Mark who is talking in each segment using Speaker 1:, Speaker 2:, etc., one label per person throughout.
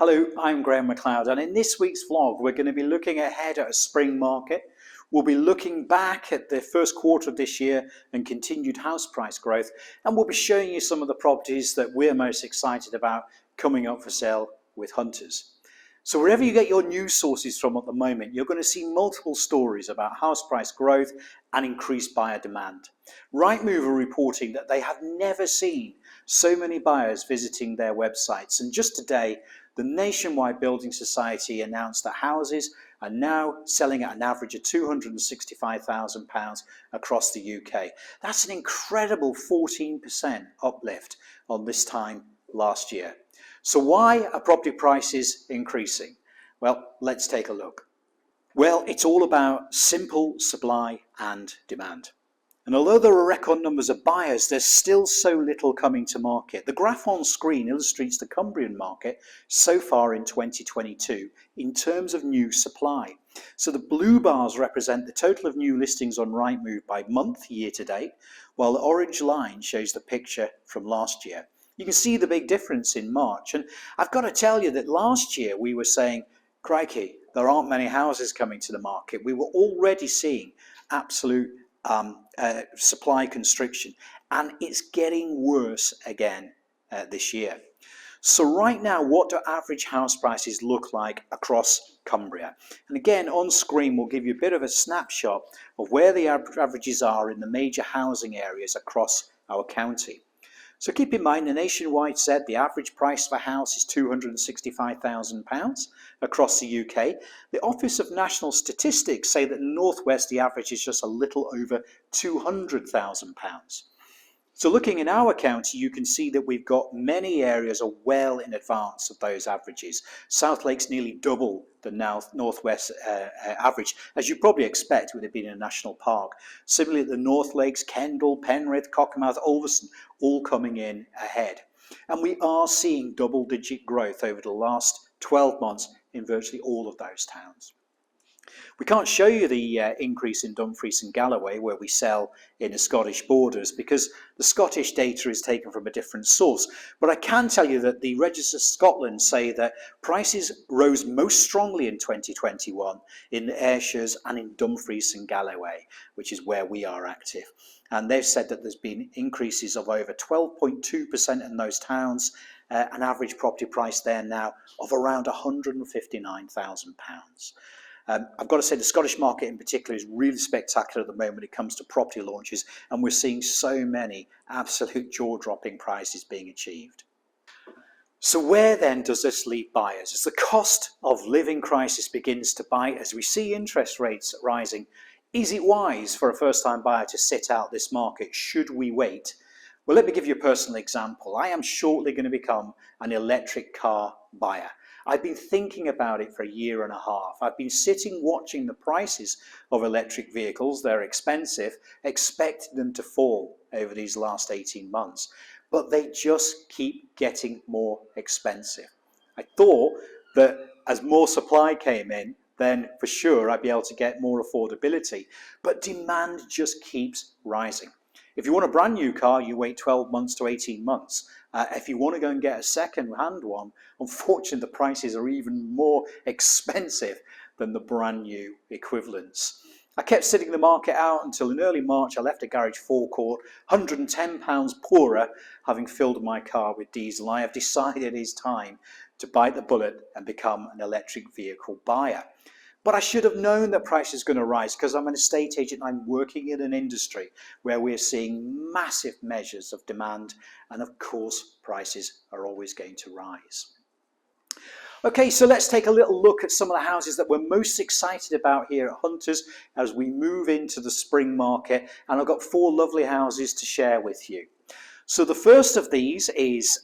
Speaker 1: Hello, I'm Graham McLeod, and in this week's vlog we're going to be looking ahead at a spring market. We'll be looking back at the first quarter of this year and continued house price growth, and we'll be showing you some of the properties that we're most excited about coming up for sale with Hunters. So wherever you get your news sources from at the moment, you're going to see multiple stories about house price growth and increased buyer demand. Rightmove are reporting that they have never seen so many buyers visiting their websites, and just today the Nationwide Building Society announced that houses are now selling at an average of £265,000 across the UK. That's an incredible 14% uplift on this time last year. So why are property prices increasing? Well, let's take a look. Well, it's all about simple supply and demand. And although there are record numbers of buyers, there's still so little coming to market. The graph on screen illustrates the Cumbrian market so far in 2022 in terms of new supply. So the blue bars represent the total of new listings on Rightmove by month, year to date, while the orange line shows the picture from last year. You can see the big difference in March. And I've got to tell you that last year we were saying, crikey, there aren't many houses coming to the market. We were already seeing absolute supply constriction, and it's getting worse again this year. So right now, what do average house prices look like across Cumbria? And again, on screen we'll give you a bit of a snapshot of where the averages are in the major housing areas across our county. So keep in mind, the Nationwide said the average price for a house is £265,000 across the UK. The Office of National Statistics say that in the North West the average is just a little over £200,000. So looking in our county, you can see that we've got many areas are well in advance of those averages. South Lake's nearly double the Northwest average, as you probably expect with it being a national park. Similarly, the North Lakes, Kendal, Penrith, Cockermouth, Ulverston, all coming in ahead. And we are seeing double-digit growth over the last 12 months in virtually all of those towns. We can't show you the increase in Dumfries and Galloway where we sell in the Scottish borders because the Scottish data is taken from a different source. But I can tell you that the Register Scotland say that prices rose most strongly in 2021 in the Ayrshires and in Dumfries and Galloway, which is where we are active. And they've said that there's been increases of over 12.2% in those towns, an average property price there now of around £159,000. I've got to say the Scottish market in particular is really spectacular at the moment when it comes to property launches, and we're seeing so many absolute jaw-dropping prices being achieved. So where then does this leave buyers? As the cost of living crisis begins to bite, as we see interest rates rising, is it wise for a first-time buyer to sit out this market? Should we wait? Well, let me give you a personal example. I am shortly going to become an electric car buyer. I've been thinking about it for a year and a half. I've been sitting watching the prices of electric vehicles. They're expensive, expecting them to fall over these last 18 months, but they just keep getting more expensive. I thought that as more supply came in, then for sure I'd be able to get more affordability, but demand just keeps rising. If you want a brand new car, you wait 12 months to 18 months. If you want to go and get a second-hand one, unfortunately the prices are even more expensive than the brand new equivalents. I kept sitting the market out until in early March I left a garage forecourt, £110 poorer, having filled my car with diesel. I have decided it is time to bite the bullet and become an electric vehicle buyer. But I should have known that price is going to rise because I'm an estate agent. I'm working in an industry where we're seeing massive measures of demand, and of course prices are always going to rise. Okay, so let's take a little look at some of the houses that we're most excited about here at Hunters as we move into the spring market, and I've got 4 lovely houses to share with you. So the first of these is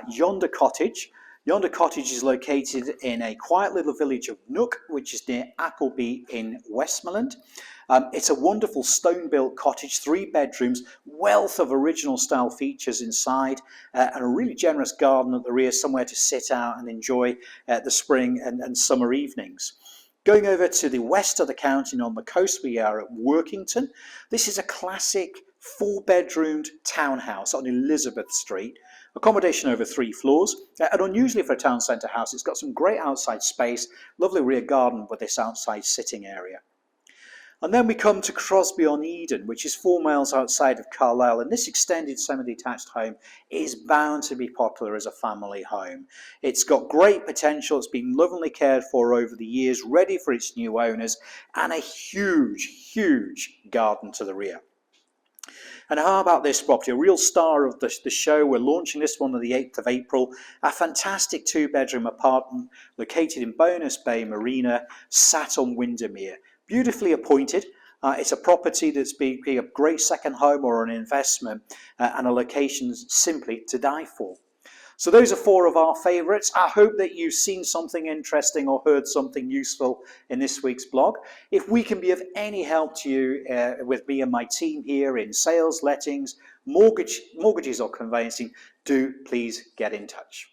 Speaker 1: Yonder Cottage. Yonder Cottage is located in a quiet little village of Nook, which is near Appleby in Westmoreland. It's a wonderful stone-built cottage, 3 bedrooms, wealth of original style features inside, and a really generous garden at the rear, somewhere to sit out and enjoy the spring and summer evenings. Going over to the west of the county and on the coast, we are at Workington. This is a classic 4-bedroomed townhouse on Elizabeth Street. Accommodation over 3 floors, and unusually for a town centre house, it's got some great outside space, lovely rear garden with this outside sitting area. And then we come to Crosby-on-Eden, which is 4 miles outside of Carlisle, and this extended semi-detached home is bound to be popular as a family home. It's got great potential, it's been lovingly cared for over the years, ready for its new owners, and a huge garden to the rear. And how about this property? A real star of the show. We're launching this one on the 8th of April. A fantastic 2-bedroom apartment located in Bonus Bay Marina, sat on Windermere. Beautifully appointed. It's a property that's being a great second home or an investment, and a location simply to die for. So those are 4 of our favourites. I hope that you've seen something interesting or heard something useful in this week's blog. If we can be of any help to you with me and my team here in sales, lettings, mortgages or conveyancing, do please get in touch.